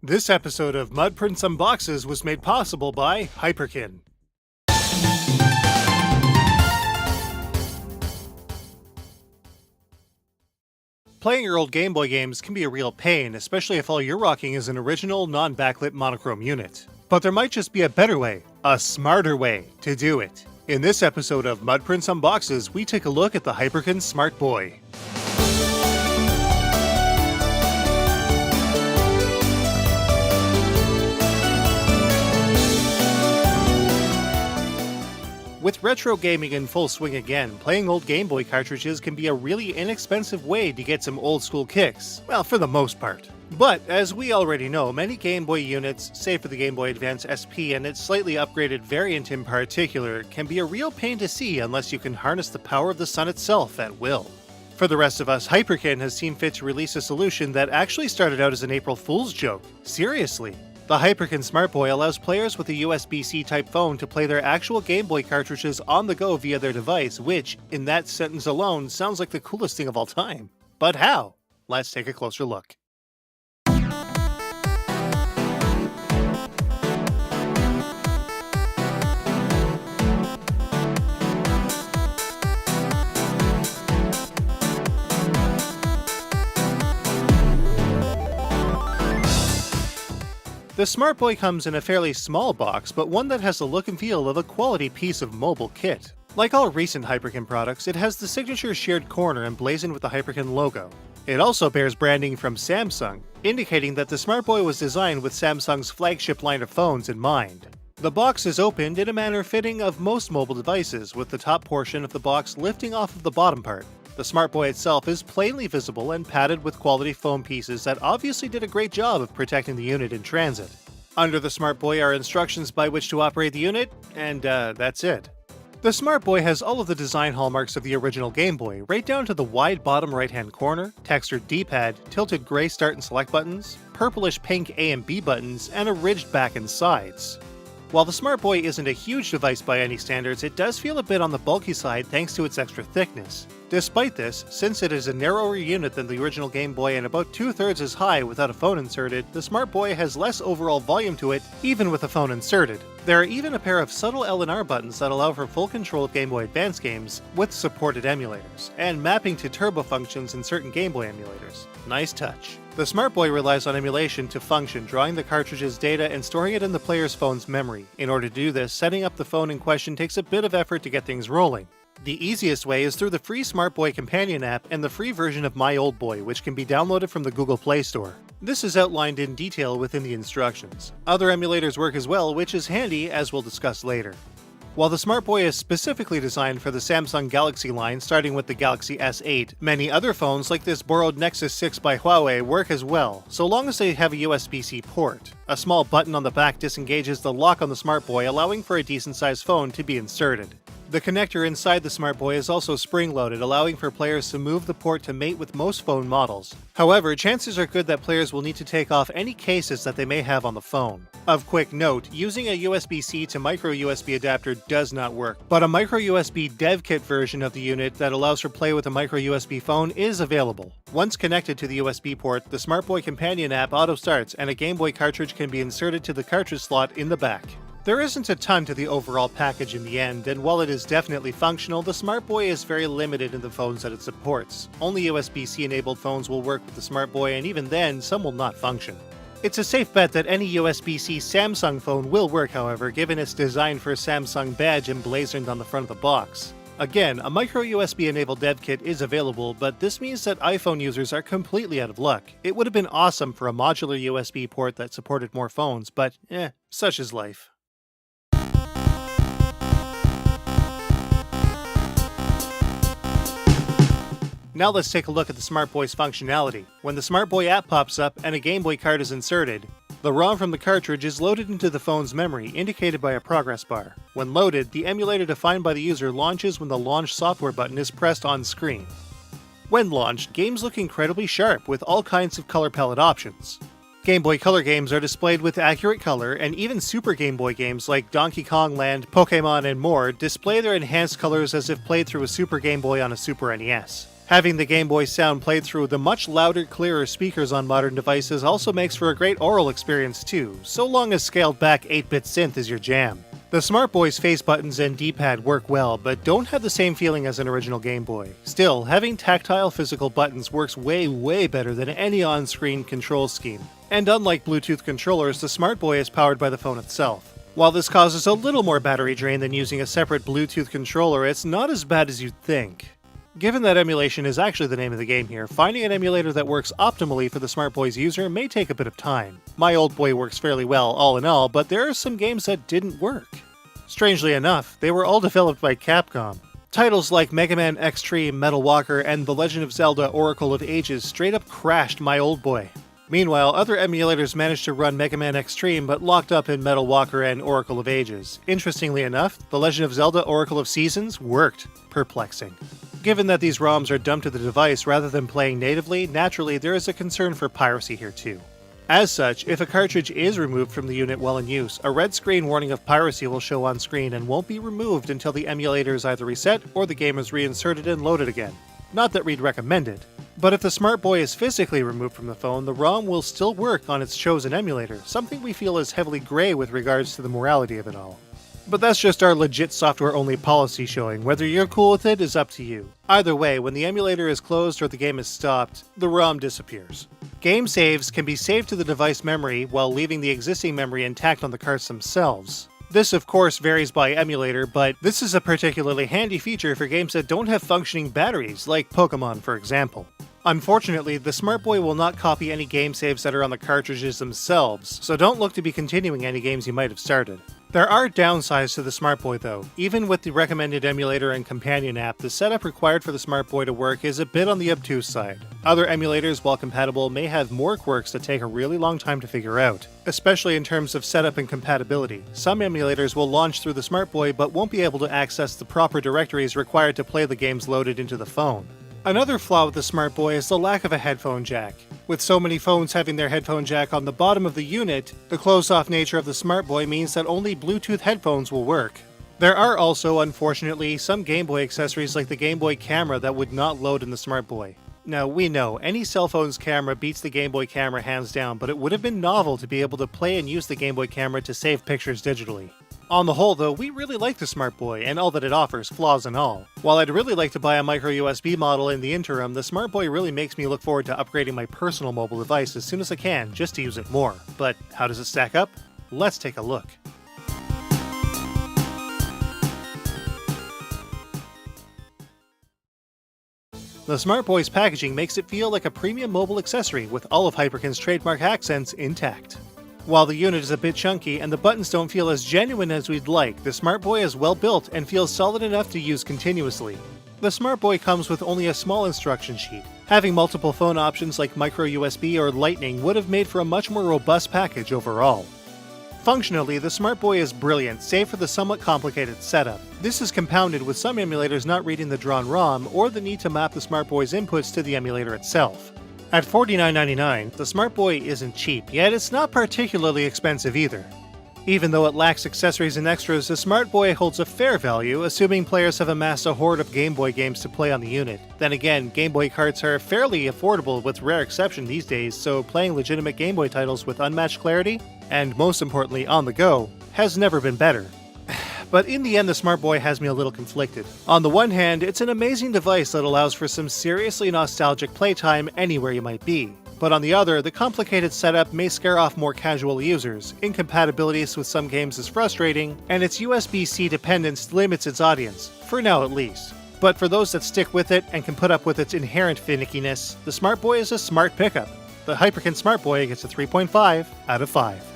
This episode of Mudprints Unboxes was made possible by Hyperkin. Playing your old Game Boy games can be a real pain, especially if all you're rocking is an original, non-backlit monochrome unit. But there might just be a better way, a smarter way, to do it. In this episode of Mudprints Unboxes, we take a look at the Hyperkin SmartBoy. With retro gaming in full swing again, playing old Game Boy cartridges can be a really inexpensive way to get some old school kicks. Well, for the most part. But, as we already know, many Game Boy units, save for the Game Boy Advance SP and its slightly upgraded variant in particular, can be a real pain to see unless you can harness the power of the sun itself at will. For the rest of us, Hyperkin has seen fit to release a solution that actually started out as an April Fool's joke. Seriously. The Hyperkin SmartBoy allows players with a USB-C type phone to play their actual Game Boy cartridges on the go via their device, which, in that sentence alone, sounds like the coolest thing of all time. But how? Let's take a closer look. The SmartBoy comes in a fairly small box, but one that has the look and feel of a quality piece of mobile kit. Like all recent Hyperkin products, it has the signature shared corner emblazoned with the Hyperkin logo. It also bears branding from Samsung, indicating that the SmartBoy was designed with Samsung's flagship line of phones in mind. The box is opened in a manner fitting of most mobile devices, with the top portion of the box lifting off of the bottom part. The SmartBoy itself is plainly visible and padded with quality foam pieces that obviously did a great job of protecting the unit in transit. Under the SmartBoy are instructions by which to operate the unit, and that's it. The SmartBoy has all of the design hallmarks of the original Game Boy, right down to the wide bottom right-hand corner, textured D-pad, tilted gray start and select buttons, purplish pink A and B buttons, and a ridged back and sides. While the SmartBoy isn't a huge device by any standards, it does feel a bit on the bulky side thanks to its extra thickness. Despite this, since it is a narrower unit than the original Game Boy and about 2/3 as high without a phone inserted, the SmartBoy has less overall volume to it, even with a phone inserted. There are even a pair of subtle L and R buttons that allow for full control of Game Boy Advance games, with supported emulators, and mapping to turbo functions in certain Game Boy emulators. Nice touch. The SmartBoy relies on emulation to function, drawing the cartridge's data and storing it in the player's phone's memory. In order to do this, setting up the phone in question takes a bit of effort to get things rolling. The easiest way is through the free SmartBoy companion app and the free version of My Old Boy, which can be downloaded from the Google Play Store. This is outlined in detail within the instructions. Other emulators work as well, which is handy, as we'll discuss later. While the SmartBoy is specifically designed for the Samsung Galaxy line, starting with the Galaxy S8, many other phones like this borrowed Nexus 6 by Huawei work as well, so long as they have a USB-C port. A small button on the back disengages the lock on the SmartBoy, allowing for a decent-sized phone to be inserted. The connector inside the SmartBoy is also spring-loaded, allowing for players to move the port to mate with most phone models. However, chances are good that players will need to take off any cases that they may have on the phone. Of quick note, using a USB-C to micro-USB adapter does not work, but a micro-USB dev kit version of the unit that allows for play with a micro-USB phone is available. Once connected to the USB port, the SmartBoy companion app auto-starts and a Game Boy cartridge can be inserted to the cartridge slot in the back. There isn't a ton to the overall package in the end, and while it is definitely functional, the SmartBoy is very limited in the phones that it supports. Only USB-C enabled phones will work with the SmartBoy, and even then, some will not function. It's a safe bet that any USB-C Samsung phone will work, however, given its design for a Samsung badge emblazoned on the front of the box. Again, a micro-USB enabled dev kit is available, but this means that iPhone users are completely out of luck. It would have been awesome for a modular USB port that supported more phones, but such is life. Now let's take a look at the SmartBoy's functionality. When the SmartBoy app pops up and a Game Boy card is inserted, the ROM from the cartridge is loaded into the phone's memory, indicated by a progress bar. When loaded, the emulator defined by the user launches when the Launch Software button is pressed on screen. When launched, games look incredibly sharp with all kinds of color palette options. Game Boy Color games are displayed with accurate color, and even Super Game Boy games like Donkey Kong Land, Pokémon, and more display their enhanced colors as if played through a Super Game Boy on a Super NES. Having the Game Boy sound played through the much louder, clearer speakers on modern devices also makes for a great oral experience too, so long as scaled back 8-bit synth is your jam. The SmartBoy's face buttons and D-pad work well, but don't have the same feeling as an original Game Boy. Still, having tactile physical buttons works way better than any on-screen control scheme. And unlike Bluetooth controllers, the SmartBoy is powered by the phone itself. While this causes a little more battery drain than using a separate Bluetooth controller, it's not as bad as you'd think. Given that emulation is actually the name of the game here, finding an emulator that works optimally for the SmartBoy's user may take a bit of time. My old boy works fairly well all in all, but there are some games that didn't work. Strangely enough, they were all developed by Capcom. Titles like Mega Man X-Treme, Metal Walker, and The Legend of Zelda Oracle of Ages straight up crashed my old boy. Meanwhile, other emulators managed to run Mega Man X-Treme but locked up in Metal Walker and Oracle of Ages. Interestingly enough, The Legend of Zelda Oracle of Seasons worked. Perplexing. Given that these ROMs are dumped to the device rather than playing natively, naturally there is a concern for piracy here too. As such, if a cartridge is removed from the unit while in use, a red screen warning of piracy will show on screen and won't be removed until the emulator is either reset or the game is reinserted and loaded again. Not that we'd recommend it. But if the SmartBoy is physically removed from the phone, the ROM will still work on its chosen emulator, something we feel is heavily gray with regards to the morality of it all. But that's just our legit software-only policy showing. Whether you're cool with it is up to you. Either way, when the emulator is closed or the game is stopped, the ROM disappears. Game saves can be saved to the device memory while leaving the existing memory intact on the carts themselves. This of course varies by emulator, but this is a particularly handy feature for games that don't have functioning batteries, like Pokemon for example. Unfortunately, the SmartBoy will not copy any game saves that are on the cartridges themselves, so don't look to be continuing any games you might have started. There are downsides to the SmartBoy though. Even with the recommended emulator and companion app, the setup required for the SmartBoy to work is a bit on the obtuse side. Other emulators, while compatible, may have more quirks that take a really long time to figure out, especially in terms of setup and compatibility. Some emulators will launch through the SmartBoy but won't be able to access the proper directories required to play the games loaded into the phone. Another flaw with the SmartBoy is the lack of a headphone jack. With so many phones having their headphone jack on the bottom of the unit, the closed-off nature of the SmartBoy means that only Bluetooth headphones will work. There are also, unfortunately, some Game Boy accessories like the Game Boy camera that would not load in the SmartBoy. Now, we know, any cell phone's camera beats the Game Boy camera hands down, but it would have been novel to be able to play and use the Game Boy camera to save pictures digitally. On the whole though, we really like the SmartBoy and all that it offers, flaws and all. While I'd really like to buy a micro USB model in the interim, the SmartBoy really makes me look forward to upgrading my personal mobile device as soon as I can, just to use it more. But how does it stack up? Let's take a look. The SmartBoy's packaging makes it feel like a premium mobile accessory with all of Hyperkin's trademark accents intact. While the unit is a bit chunky and the buttons don't feel as genuine as we'd like, the SmartBoy is well built and feels solid enough to use continuously. The SmartBoy comes with only a small instruction sheet. Having multiple phone options like micro USB or Lightning would have made for a much more robust package overall. Functionally, the SmartBoy is brilliant, save for the somewhat complicated setup. This is compounded with some emulators not reading the drawn ROM or the need to map the SmartBoy's inputs to the emulator itself. At $49.99, the SmartBoy isn't cheap, yet it's not particularly expensive either. Even though it lacks accessories and extras, the SmartBoy holds a fair value, assuming players have amassed a horde of Game Boy games to play on the unit. Then again, Game Boy carts are fairly affordable with rare exception these days, so playing legitimate Game Boy titles with unmatched clarity, and most importantly on the go, has never been better. But in the end, the SmartBoy has me a little conflicted. On the one hand, it's an amazing device that allows for some seriously nostalgic playtime anywhere you might be. But on the other, the complicated setup may scare off more casual users, incompatibilities with some games is frustrating, and its USB-C dependence limits its audience, for now at least. But for those that stick with it and can put up with its inherent finickiness, the SmartBoy is a smart pickup. The Hyperkin SmartBoy gets a 3.5 out of 5.